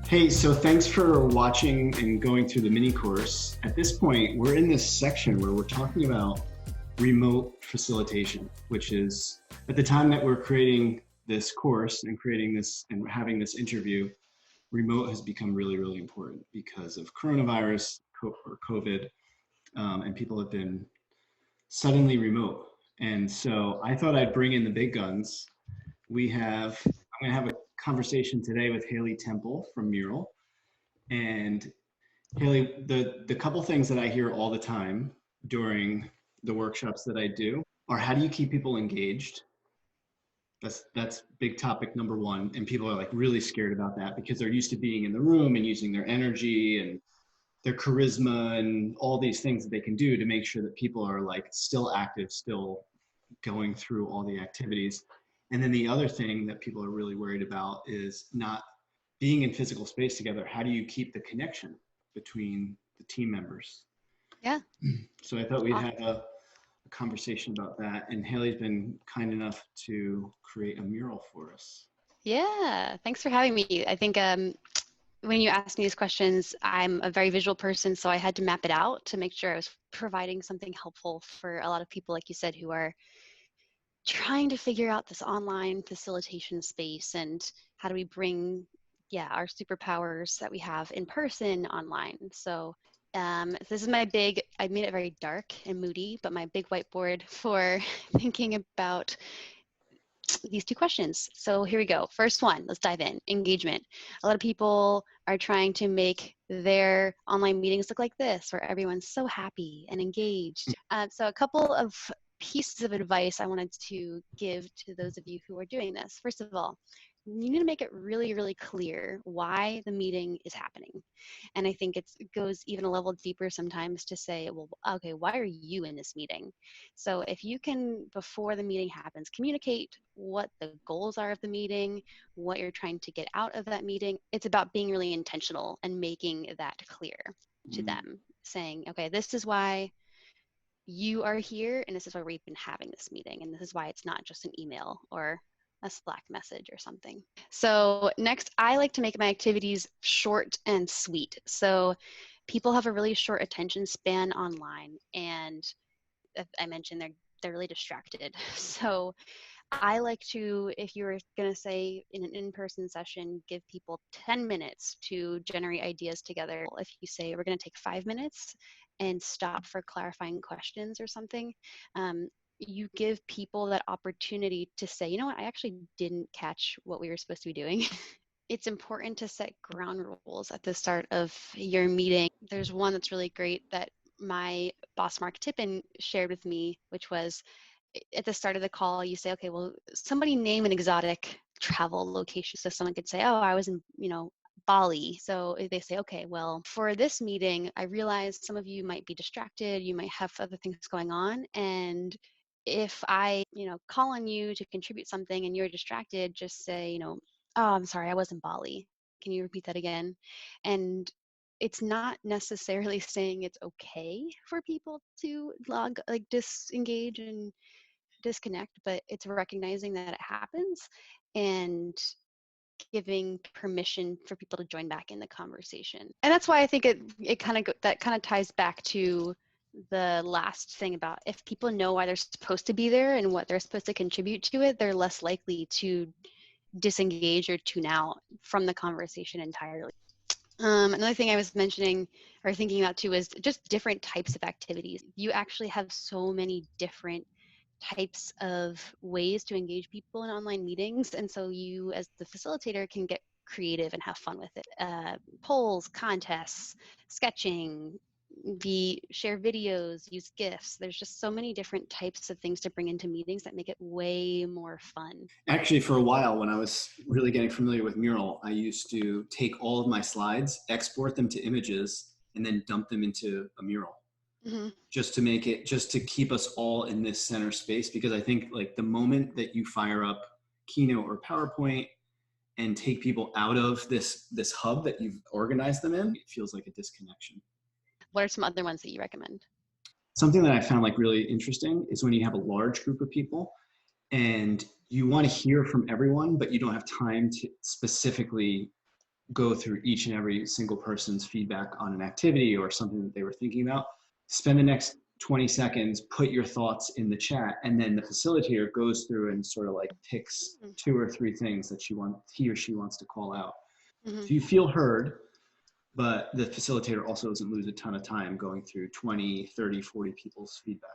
Hey, so thanks for watching and going through the mini course. At this point, we're in this section where we're talking about remote facilitation, which is at the time that we're creating this course and creating this and having this interview, remote has become really, really important because of coronavirus or COVID, and people have been suddenly remote. And so I thought I'd bring in the big guns. I'm going to have a conversation today with Haley Temple from Mural. And Haley, the couple things that I hear all the time during the workshops that I do are how do you keep people engaged? That's big topic number one. And people are like really scared about that because they're used to being in the room and using their energy and their charisma and all these things that they can do to make sure that people are like still active, still going through all the activities. And then the other thing that people are really worried about is not being in physical space together. How do you keep the connection between the team members? Yeah. So I thought we'd have a conversation about that. And Haley's been kind enough to create a mural for us. Yeah. Thanks for having me. I think when you asked me these questions, I'm a very visual person, so I had to map it out to make sure I was providing something helpful for a lot of people, like you said, who are trying to figure out this online facilitation space and how do we bring, our superpowers that we have in person online. So this is I made it very dark and moody, but my big whiteboard for thinking about these two questions. So here we go. First one, let's dive in. Engagement. A lot of people are trying to make their online meetings look like this, where everyone's so happy and engaged. So a couple of pieces of advice I wanted to give to those of you who are doing this. First of all, you need to make it really, really clear why the meeting is happening. And I think it goes even a level deeper sometimes to say, well, okay, why are you in this meeting? So if you can, before the meeting happens, communicate what the goals are of the meeting, what you're trying to get out of that meeting, it's about being really intentional and making that clear to them, saying, okay, this is why you are here, and this is why we've been having this meeting, and this is why it's not just an email or a Slack message or something. So next, I like to make my activities short and sweet. So people have a really short attention span online, and I mentioned they're really distracted. So I like to, if you're going to say in an in-person session, give people 10 minutes to generate ideas together. If you say we're going to take 5 minutes and stop for clarifying questions or something, you give people that opportunity to say, you know what, I actually didn't catch what we were supposed to be doing. It's important to set ground rules at the start of your meeting. There's one that's really great that my boss, Mark Tippin, shared with me, which was at the start of the call, you say, okay, well, somebody name an exotic travel location. So someone could say, oh, I was in, Bali. So they say, okay, well, for this meeting, I realize some of you might be distracted. You might have other things going on. And if I, call on you to contribute something and you're distracted, just say, oh, I'm sorry, I was in Bali. Can you repeat that again? And it's not necessarily saying it's okay for people to disengage and disconnect, but it's recognizing that it happens and giving permission for people to join back in the conversation. And that's why I think it kind of ties back to the last thing about if people know why they're supposed to be there and what they're supposed to contribute to it, they're less likely to disengage or tune out from the conversation entirely. Another thing I was mentioning or thinking about too is just different types of activities. You actually have so many different types of ways to engage people in online meetings. And so you, as the facilitator, can get creative and have fun with it. Polls, contests, sketching, share videos, use GIFs. There's just so many different types of things to bring into meetings that make it way more fun. Actually, for a while, when I was really getting familiar with Mural, I used to take all of my slides, export them to images, and then dump them into a mural. Mm-hmm. Just to keep us all in this center space, because I think like the moment that you fire up Keynote or PowerPoint and take people out of this hub that you've organized them in, it feels like a disconnection. What are some other ones that you recommend? Something that I found like really interesting is when you have a large group of people and you want to hear from everyone, but you don't have time to specifically go through each and every single person's feedback on an activity or something that they were thinking about. Spend the next 20 seconds, put your thoughts in the chat, and then the facilitator goes through and sort of like picks 2 or 3 things that he or she wants to call out. Mm-hmm. So you feel heard, but the facilitator also doesn't lose a ton of time going through 20, 30, 40 people's feedback.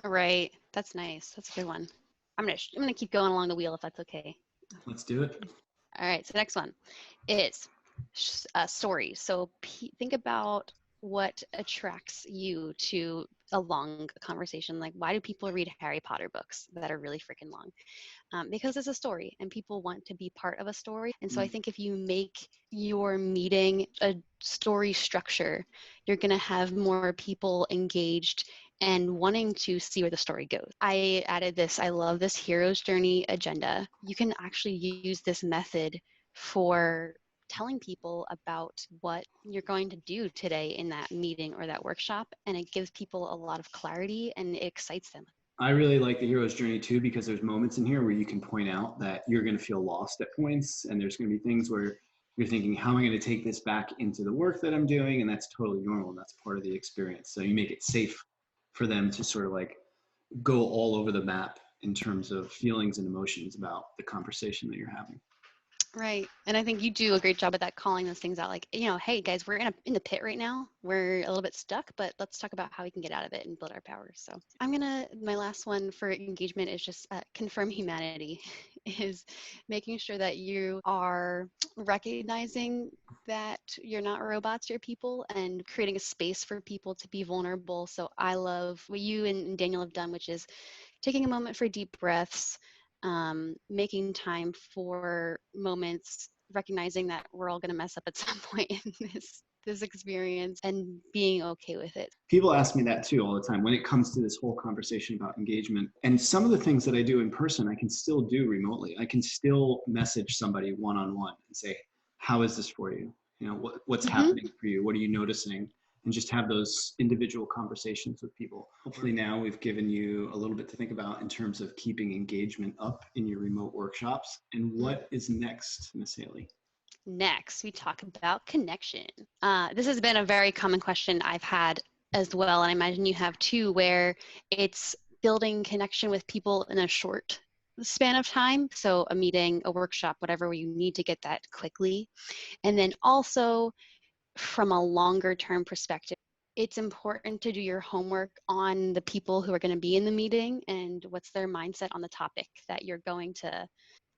Right. That's nice. That's a good one. I'm gonna keep going along the wheel if that's okay. Let's do it. All right. So next one is stories. So think about what attracts you to a long conversation. Like, why do people read Harry Potter books that are really freaking long? Because it's a story and people want to be part of a story. And so I think if you make your meeting a story structure, you're going to have more people engaged and wanting to see where the story goes. I added this, I love this hero's journey agenda. You can actually use this method for telling people about what you're going to do today in that meeting or that workshop, and it gives people a lot of clarity and it excites them. I really like the hero's journey too, because there's moments in here where you can point out that you're going to feel lost at points, and there's going to be things where you're thinking, how am I going to take this back into the work that I'm doing? And that's totally normal. That's part of the experience. So you make it safe for them to sort of like go all over the map in terms of feelings and emotions about the conversation that you're having. Right. And I think you do a great job at that, calling those things out. Like, hey guys, we're in the pit right now. We're a little bit stuck, but let's talk about how we can get out of it and build our power. So my last one for engagement is just confirm humanity, is making sure that you are recognizing that you're not robots, you're people, and creating a space for people to be vulnerable. So I love what you and Daniel have done, which is taking a moment for deep breaths, making time for moments, recognizing that we're all going to mess up at some point in this experience, and being okay with it. People ask me that too all the time when it comes to this whole conversation about engagement. And some of the things that I do in person, I can still do remotely. I can still message somebody one-on-one and say, how is this for you? What's happening for you? What are you noticing? And just have those individual conversations with people. Hopefully now we've given you a little bit to think about in terms of keeping engagement up in your remote workshops. And what is next, Miss Haley? Next, we talk about connection. This has been a very common question I've had as well, and I imagine you have too, where it's building connection with people in a short span of time. So a meeting, a workshop, whatever, where you need to get that quickly. And then also from a longer term perspective, it's important to do your homework on the people who are going to be in the meeting and what's their mindset on the topic that you're going to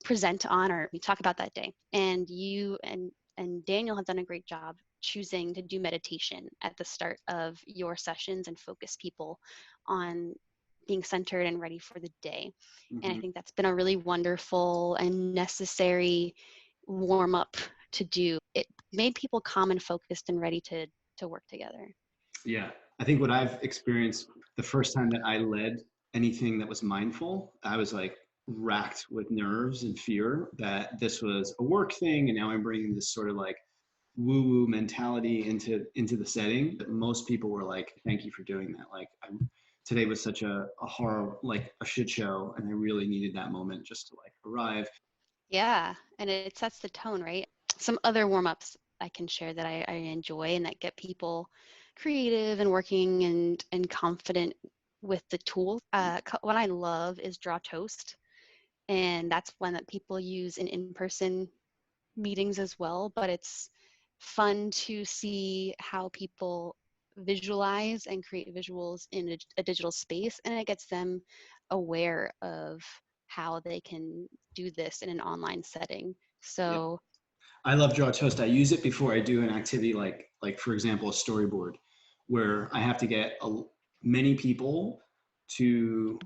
present on or we talk about that day. And you and Daniel have done a great job choosing to do meditation at the start of your sessions and focus people on being centered and ready for the day. And I think that's been a really wonderful and necessary warm up to do. It made people calm and focused and ready to work together. Yeah, I think what I've experienced the first time that I led anything that was mindful, I was like racked with nerves and fear that this was a work thing, and now I'm bringing this sort of like woo-woo mentality into the setting. But most people were like, "Thank you for doing that." Like, today was such a horror, like a shit show, and I really needed that moment just to like arrive. Yeah, and it sets the tone, right? Some other warm-ups I can share that I enjoy and that get people creative and working and confident with the tools. What I love is Draw Toast, and that's one that people use in-person meetings as well, but it's fun to see how people visualize and create visuals in a digital space, and it gets them aware of how they can do this in an online setting. So I love Draw Toast. I use it before I do an activity like for example, a storyboard, where I have to get many people to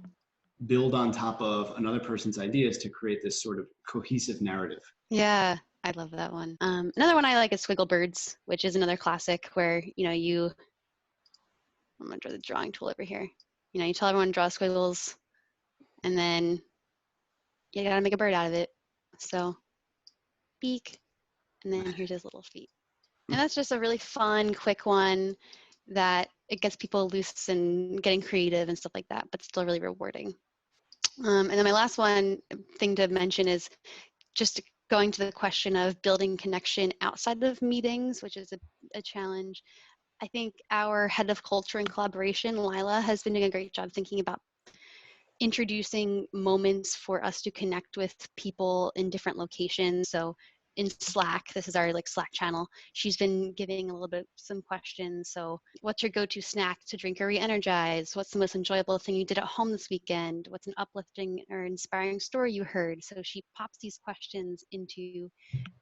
build on top of another person's ideas to create this sort of cohesive narrative. yeah, I love that one. Another one I like is Squiggle Birds, which is another classic where, I'm gonna draw the drawing tool over here. You tell everyone to draw squiggles, and then you gotta make a bird out of it. So beak, and then here's his little feet. And that's just a really fun, quick one that it gets people loose and getting creative and stuff like that, but still really rewarding. And then my last thing to mention is just going to the question of building connection outside of meetings, which is a challenge, I think our head of culture and collaboration, Lila, has been doing a great job thinking about introducing moments for us to connect with people in different locations. So in Slack, this is our like Slack channel, she's been giving a little bit some questions. So what's your go-to snack to drink or re-energize? What's the most enjoyable thing you did at home this weekend? What's an uplifting or inspiring story you heard? So she pops these questions into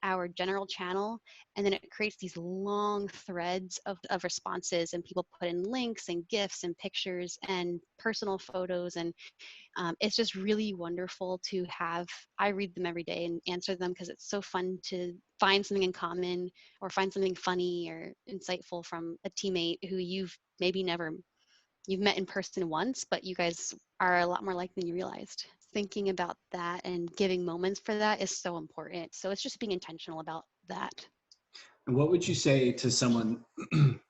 our general channel, and then it creates these long threads of responses, and people put in links and gifs and pictures and personal photos, and it's just really wonderful to have. I read them every day and answer them because it's so fun to find something in common or find something funny or insightful from a teammate who you've met in person once, but you guys are a lot more alike than you realized. Thinking about that and giving moments for that is so important. So it's just being intentional about that. And what would you say to someone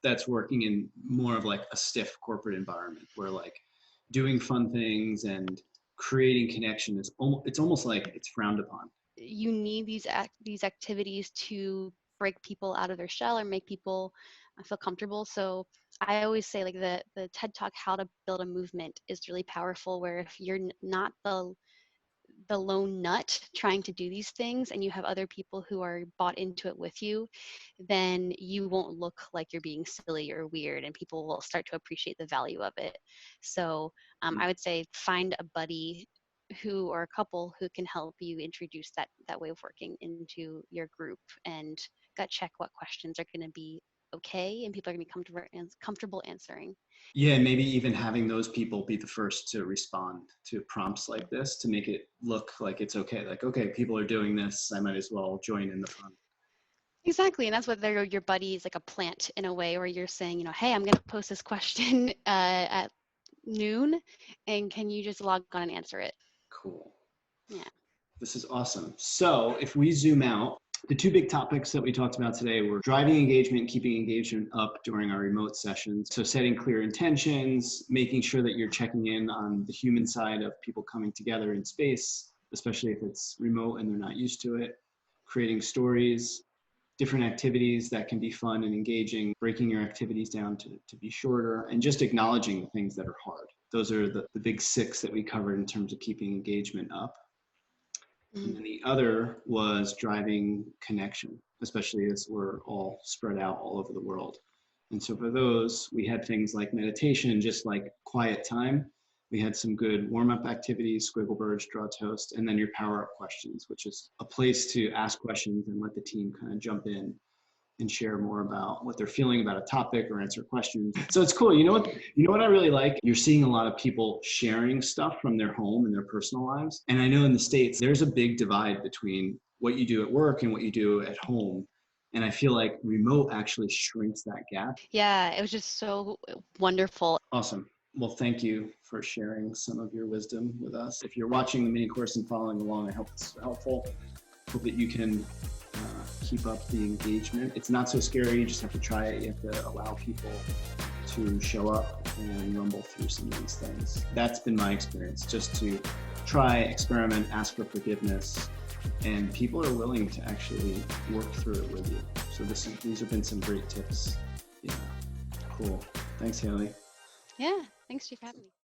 that's working in more of like a stiff corporate environment where like doing fun things and creating connection is it's almost like it's frowned upon? You need these activities to break people out of their shell or make people feel comfortable. So I always say like the TED Talk, How to Build a Movement, is really powerful, where if you're not the lone nut trying to do these things and you have other people who are bought into it with you, then you won't look like you're being silly or weird, and people will start to appreciate the value of it. So I would say find a buddy who, or a couple who can help you introduce that way of working into your group, and gut check what questions are going to be okay and people are going to be comfortable answering. Yeah, maybe even having those people be the first to respond to prompts like this to make it look like it's okay. Like, okay, people are doing this, I might as well join in the fun. Exactly, and that's what they're your buddies, like a plant in a way, where you're saying, hey, I'm going to post this question at noon, and can you just log on and answer it? Cool. Yeah. This is awesome. So if we zoom out, the two big topics that we talked about today were driving engagement, keeping engagement up during our remote sessions. So setting clear intentions, making sure that you're checking in on the human side of people coming together in space, especially if it's remote and they're not used to it, creating stories, different activities that can be fun and engaging, breaking your activities down to be shorter, and just acknowledging the things that are hard. Those are the big six that we covered in terms of keeping engagement up. And then the other was driving connection, especially as we're all spread out all over the world. And so for those, we had things like meditation, just like quiet time. We had some good warm-up activities, squiggle birds, draw toast, and then your power-up questions, which is a place to ask questions and let the team kind of jump in and share more about what they're feeling about a topic or answer questions. So it's cool. You know what I really like? You're seeing a lot of people sharing stuff from their home and their personal lives. And I know in the States, there's a big divide between what you do at work and what you do at home. And I feel like remote actually shrinks that gap. Yeah, it was just so wonderful. Awesome. Well, thank you for sharing some of your wisdom with us. If you're watching the mini course and following along, I hope it's helpful. Hope that you can keep up the engagement. It's not so scary. You just have to try it. You have to allow people to show up and rumble through some of these things. That's been my experience, just to try, experiment, ask for forgiveness, and people are willing to actually work through it with you. So these have been some great tips. Yeah, cool. Thanks, Haley. Yeah, thanks for having me.